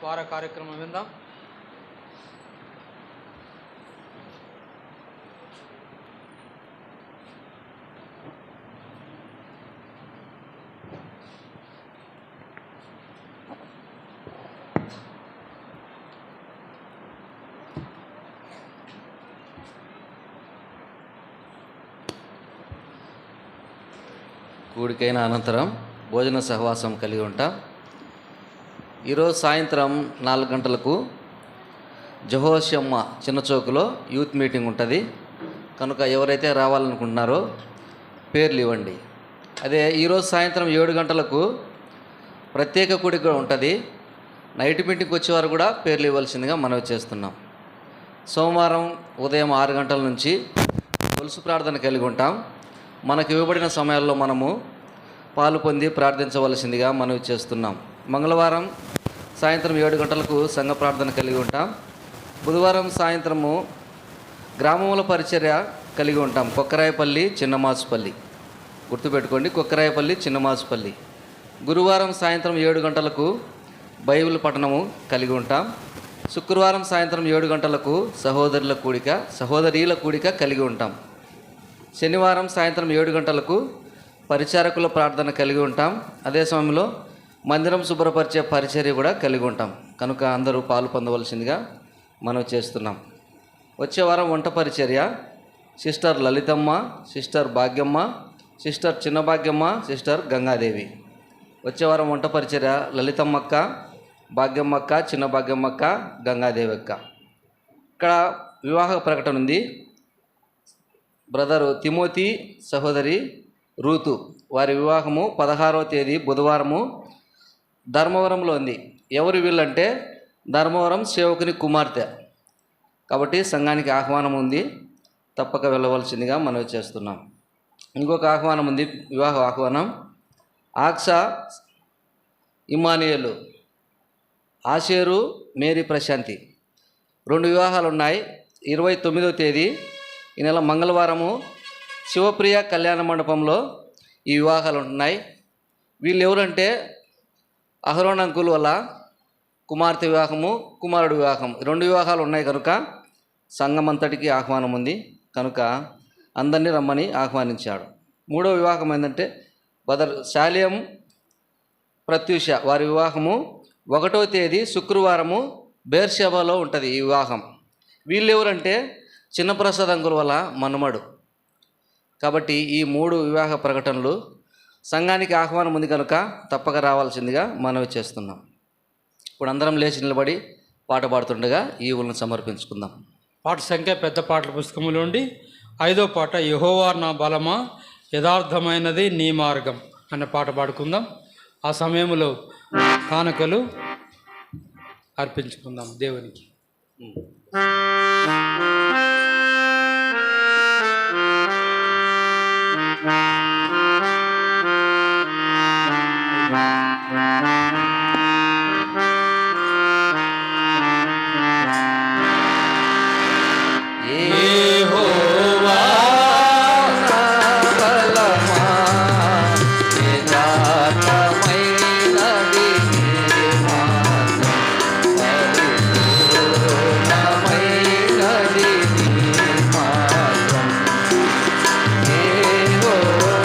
వార కార్యక్రమం విందాం. కూడికైన అనంతరం భోజన సహవాసం కలిగి ఉంటాం. ఈరోజు సాయంత్రం 4 గంటలకు జహోషమ్మ చిన్నచౌకులో యూత్ మీటింగ్ ఉంటుంది కనుక ఎవరైతే రావాలనుకుంటున్నారో పేర్లు ఇవ్వండి. అదే ఈరోజు సాయంత్రం 7 గంటలకు ప్రత్యేక కూడిక కూడా ఉంటుంది. నైట్ మీటింగ్కి వచ్చేవారు కూడా పేర్లు ఇవ్వాల్సిందిగా మనవి చేస్తున్నాం. సోమవారం ఉదయం 6 గంటల నుంచి తులసి ప్రార్థన కలిగి ఉంటాం. మనకు ఇవ్వబడిన సమయాల్లో మనము పాలు పొంది ప్రార్థించవలసిందిగా మనవి చేస్తున్నాం. మంగళవారం సాయంత్రం 7 గంటలకు సంఘ ప్రార్థన కలిగి ఉంటాం. బుధవారం సాయంత్రము గ్రామముల పరిచర్య కలిగి ఉంటాం. కొక్కరాయపల్లి, చిన్నమాసుపల్లి, గుర్తుపెట్టుకోండి, కొక్కరాయపల్లి, చిన్నమాసుపల్లి. గురువారం సాయంత్రం 7 గంటలకు బైబిల్ పఠనము కలిగి ఉంటాం. శుక్రవారం సాయంత్రం 7 గంటలకు సహోదరీల కూడిక కలిగి ఉంటాం. శనివారం సాయంత్రం 7 గంటలకు పరిచారకుల ప్రార్థన కలిగి ఉంటాం. అదే సమయంలో మందిరం శుభ్రపరిచే పరిచర్య కూడా కలిగి ఉంటాం. కనుక అందరూ పాలు పొందవలసిందిగా మనం చేస్తున్నాం. వచ్చే వారం వంట పరిచర్య sister Lalithamma, sister Bhagyamma, sister చిన్న భాగ్యమ్మ, సిస్టర్ గంగాదేవి. వచ్చే వారం వంట పరిచర్య లలితమ్మక్క, భాగ్యమ్మక్క, చిన్న భాగ్యమ్మక్క, గంగాదేవి అక్క. ఇక్కడ వివాహ ప్రకటన ఉంది. బ్రదరు తిమోతి, సహోదరి రూతు, వారి వివాహము 16వ తేదీ బుధవారము ధర్మవరంలో ఉంది. ఎవరు వీళ్ళంటే ధర్మవరం సేవకుని కుమార్తె. కాబట్టి సంఘానికి ఆహ్వానం ఉంది, తప్పక వెళ్ళవలసిందిగా మనవి చేస్తున్నాం. ఇంకొక ఆహ్వానం ఉంది, వివాహ ఆహ్వానం. ఆక్సా ఇమానియేలు, ఆషేరు మేరీ ప్రశాంతి, 2 వివాహాలు ఉన్నాయి. 29వ తేదీ ఈ నెల మంగళవారము శివప్రియ కళ్యాణ మండపంలో ఈ వివాహాలు ఉంటున్నాయి. వీళ్ళు ఎవరంటే అహరోన్ అంకుల్ వల్ల కుమార్తె వివాహము, కుమారుడు వివాహం, 2 వివాహాలు ఉన్నాయి కనుక సంఘం అంతటికి ఆహ్వానం ఉంది. కనుక అందరినీ రమ్మని ఆహ్వానించాడు. 3వ వివాహం ఏంటంటే బదర్ శాలియం ప్రత్యూష, వారి వివాహము 1వ తేదీ శుక్రవారము బేర్షెబాలో ఉంటుంది ఈ వివాహం. వీళ్ళు ఎవరంటే చిన్నప్రసాద్ అంకుల్ వల్ల మనుమడు. కాబట్టి ఈ 3 వివాహ ప్రకటనలు సంఘానికి ఆహ్వానం ఉంది కనుక తప్పక రావాల్సిందిగా మనవి చేస్తున్నాం. ఇప్పుడు అందరం లేచి నిలబడి పాట పాడుతుండగా ఈవులను సమర్పించుకుందాం. పాట సంఖ్య పెద్ద పాటల పుస్తకంలోండి 5వ పాట యెహోవా నా బలమా యథార్థమైనది నీ మార్గం అనే పాట పాడుకుందాం. ఆ సమయంలో కానుకలు అర్పించుకుందాం దేవునికి. Oh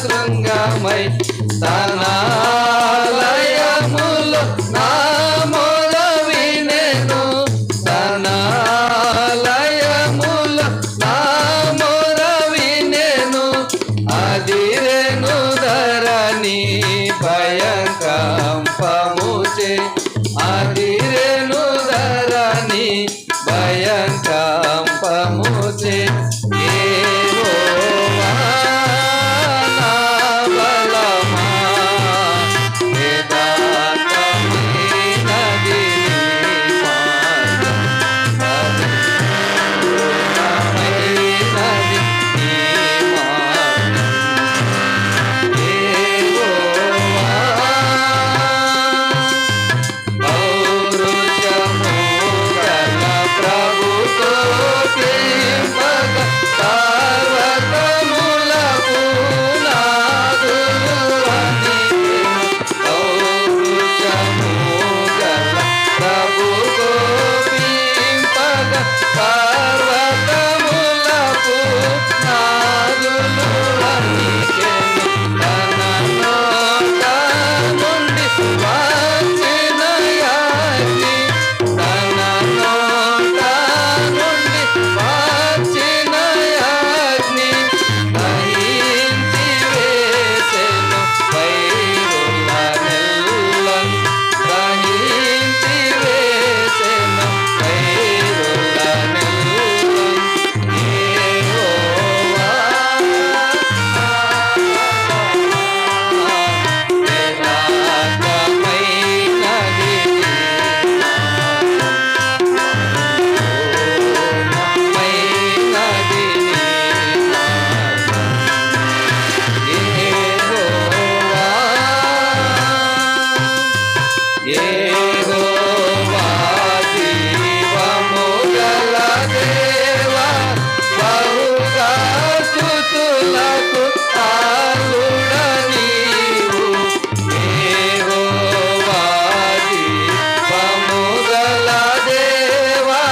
శృంగమై తనాలయములో నా మొర వినెను తనాలయములో నా మొర వినెను అదిరెను ధరణి భయంకంపముచే అదిరెను ధరణి భయంకంపముచే యెహోవా నా బలమా యథార్థమైనది నీ మార్గం పరిపూర్ణమైనది నీ మార్గం పౌరుషము గల ప్రభుతో కింపగ పర్వతములకు నాదులని పౌరుషము గల ప్రభుతో కింపగ పర్వతములకు నాదులని తన నోట నుండి వచ్చిన యాజ్ఞ తన నోట నుండి వచ్చిన యాజ్ఞ గ్రహించి వేసెను పైరుల నెల్లను గ్రహించి వేసెను పైరుల నెల్లను యెహోవా యథార్థమైనది పూర్ణమైనది నీ మార్గం యెహోవా జీవము గల దేవా బహుగా స్తుతులకు పాత్రుడ నీవు యెహోవా జీవము గల దేవా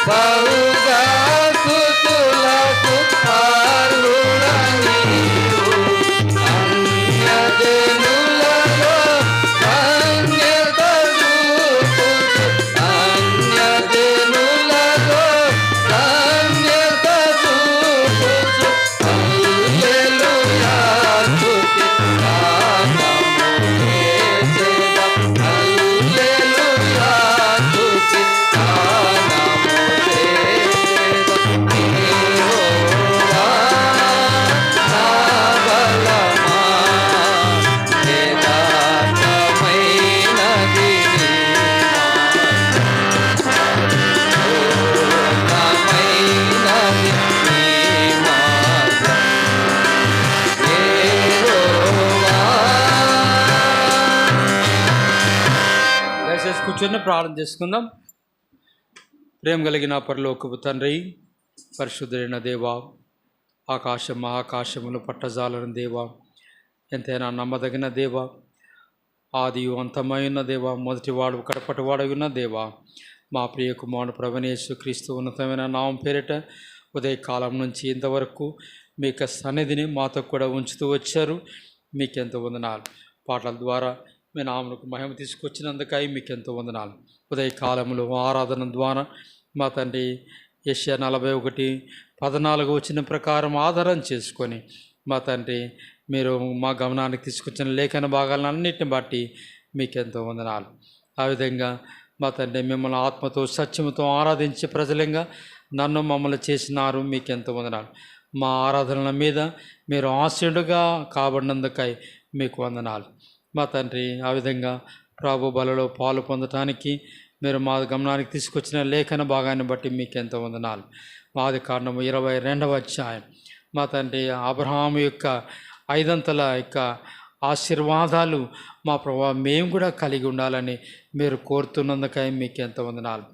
బహుగా స్తుతులకు పాత్రుడ నీవు అన్యజనులలో ధన్యత చూపుచు అన్యజనులలో ధన్యత చూపుచు హల్లెలూయా స్తుతి గానము చేసేదా హల్లెలూయా స్తుతి గానము చేసేదా యెహోవా నా బలమా యథార్థమైనది నీ పూర్ణమైనది నీ మార్గం యెహోవా. దయచేసి కూర్చొని ప్రార్థన చేసుకుందాం. ప్రేమ కలిగిన పరలోకపు తండ్రి, పరిశుద్ధుడైన దేవా, ఆకాశం మహాకాశములు పట్టజాలని దేవా, ఎంతైనా నమ్మదగిన దేవా, ఆదియు అంతమైన దేవా, మొదటివాడు కడపటివాడగిన దేవా, మా ప్రియ కుమారుడు ప్రభునేసు క్రీస్తు ఉన్నతమైన నామం పేరిట ఉదయకాలం నుంచి ఇంతవరకు మీ యొక్క సన్నిధిని మాతో కూడా ఉంచుతూ వచ్చారు. మీకెంతో వందనాలు. పాటల ద్వారా మీ నామకు మహిమ తీసుకొచ్చినందుకై మీకెంతో వందనాలు. ఉదయకాలంలో ఆరాధన ద్వారా మా తండ్రి యెషయా 41:14 వచ్చిన ప్రకారం ఆధారం చేసుకొని మా తండ్రి మీరు మా గమనానికి తీసుకొచ్చిన లేఖన భాగాలన్నింటిని బట్టి మీకెంతో వందనాలు. ఆ విధంగా మా తండ్రి మిమ్మల్ని ఆత్మతో సత్యముతో ఆరాధించే ప్రజలంగా నన్ను మమ్మల్ని చేసినారు. మీకెంతో వందనాలు. మా ఆరాధనల మీద మీరు ఆశీనుడుగా కాబడినందుకై మీకు వందనాలు మా తండ్రి. ఆ విధంగా ప్రభు బలలో పాలు పొందటానికి మీరు మా గమనానికి తీసుకొచ్చిన లేఖన భాగాన్ని బట్టి మీకెంతో వందనాలు. ఆది కాండము 22వ అధ్యాయం మా తండ్రి అబ్రహాము యొక్క 5 యొక్క ఆశీర్వాదాలు మా ప్రభావ మేము కూడా కలిగి ఉండాలని మీరు కోరుతున్నందుకై మీకెంతో వందనాలు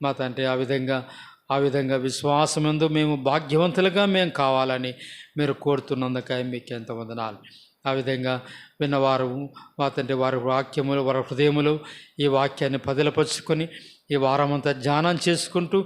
మా తండ్రి. ఆ విధంగా విశ్వాసమందు మేము భాగ్యవంతులుగా మేము కావాలని మీరు కోరుతున్నందుకై మీకెంతో వందనాలు. ఆ విధంగా విన్నవారు మా తండ్రి వారి వాక్యములు వారి హృదయములు ఈ వాక్యాన్ని పదిలపరుచుకొని ఈ వారమంతా ధ్యానం చేసుకుంటూ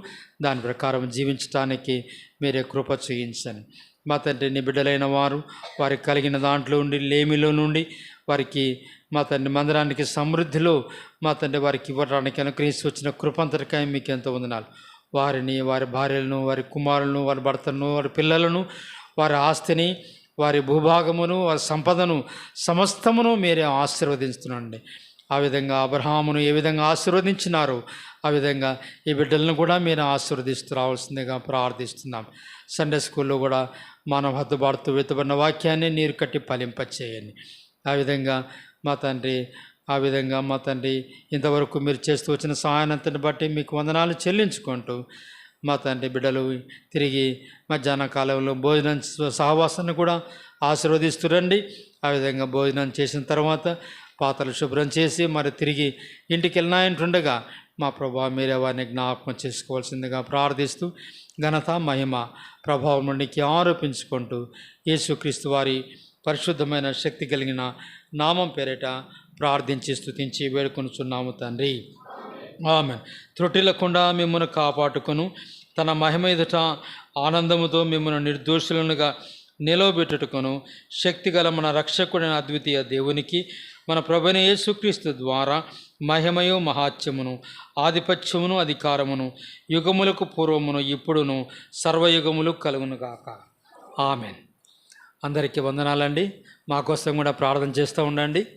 దాని ప్రకారం జీవించడానికి మీరే కృప చూయించండి. మా తండ్రి నీ బిడ్డలైన వారు వారికి కలిగిన దాంట్లో నుండి లేమిలో నుండి వారికి మా తండ్రి మందిరానికి సమృద్ధిలో మా తండ్రి వారికి ఇవ్వడానికి అనుగ్రహించి వచ్చిన కృపంతటికై మీకు ఎంతో వందనాలు. వారిని, వారి భార్యలను, వారి కుమారులను, వారి భర్తలను, వారి పిల్లలను, వారి ఆస్తిని, వారి భూభాగమును, వారి సంపదను సమస్తమును మీరే ఆశీర్వదించుతున్నాండి. ఆ విధంగా అబ్రహామును ఏ విధంగా ఆశీర్వదించినారో ఆ విధంగా ఈ బిడ్డలను కూడా మీరు ఆశీర్వదిస్తూ రావాల్సిందిగా ప్రార్థిస్తున్నాం. సండే స్కూల్లో కూడా మనం హద్దుబాటుతూ వెతుబడిన వాక్యాన్ని నీరు కట్టి ఫలింపచేయండి. ఆ విధంగా మా తండ్రి ఇంతవరకు మీరు చేస్తూ వచ్చిన సహాయాన్ని బట్టి మీకు వందనాలు చెల్లించుకుంటూ మా తండ్రి బిడ్డలు తిరిగి మధ్యాహ్న కాలంలో భోజనం సహవాసాన్ని కూడా ఆశీర్వదిస్తురండి. ఆ విధంగా భోజనం చేసిన తర్వాత పాత్రలు శుభ్రం చేసి మరి తిరిగి ఇంటికి వెళ్ళినాయంటుండగా మా ప్రభా మీరే వారిని జ్ఞాపకం చేసుకోవాల్సిందిగా ప్రార్థిస్తూ ఘనత, మహిమ, ప్రభావం నుండికి ఆరోపించుకుంటూ యేసుక్రీస్తు వారి పరిశుద్ధమైన శక్తి కలిగిన నామం పేరిట ప్రార్థించి స్తుతించి వేడుకొనుచున్నాము తండ్రి. ఆమేన్. త్రుటిల్లకుండా మిమ్మల్ని కాపాడుకొను తన మహిమ ఎదుట ఆనందముతో మిమ్మల్ని నిర్దోషులనుగా నిలవబెట్టుటకును శక్తిగల మన రక్షకుడైన అద్వితీయ దేవునికి మన ప్రభువైన యేసుక్రీస్తు ద్వారా మహిమయు మహాత్యమును ఆధిపత్యమును అధికారమును యుగములకు పూర్వమును ఇప్పుడును సర్వయుగములు కలుగునుగాక. ఆమెన్. అందరికీ వందనాలండి. మా కోసం కూడా ప్రార్థన చేస్తూ ఉండండి.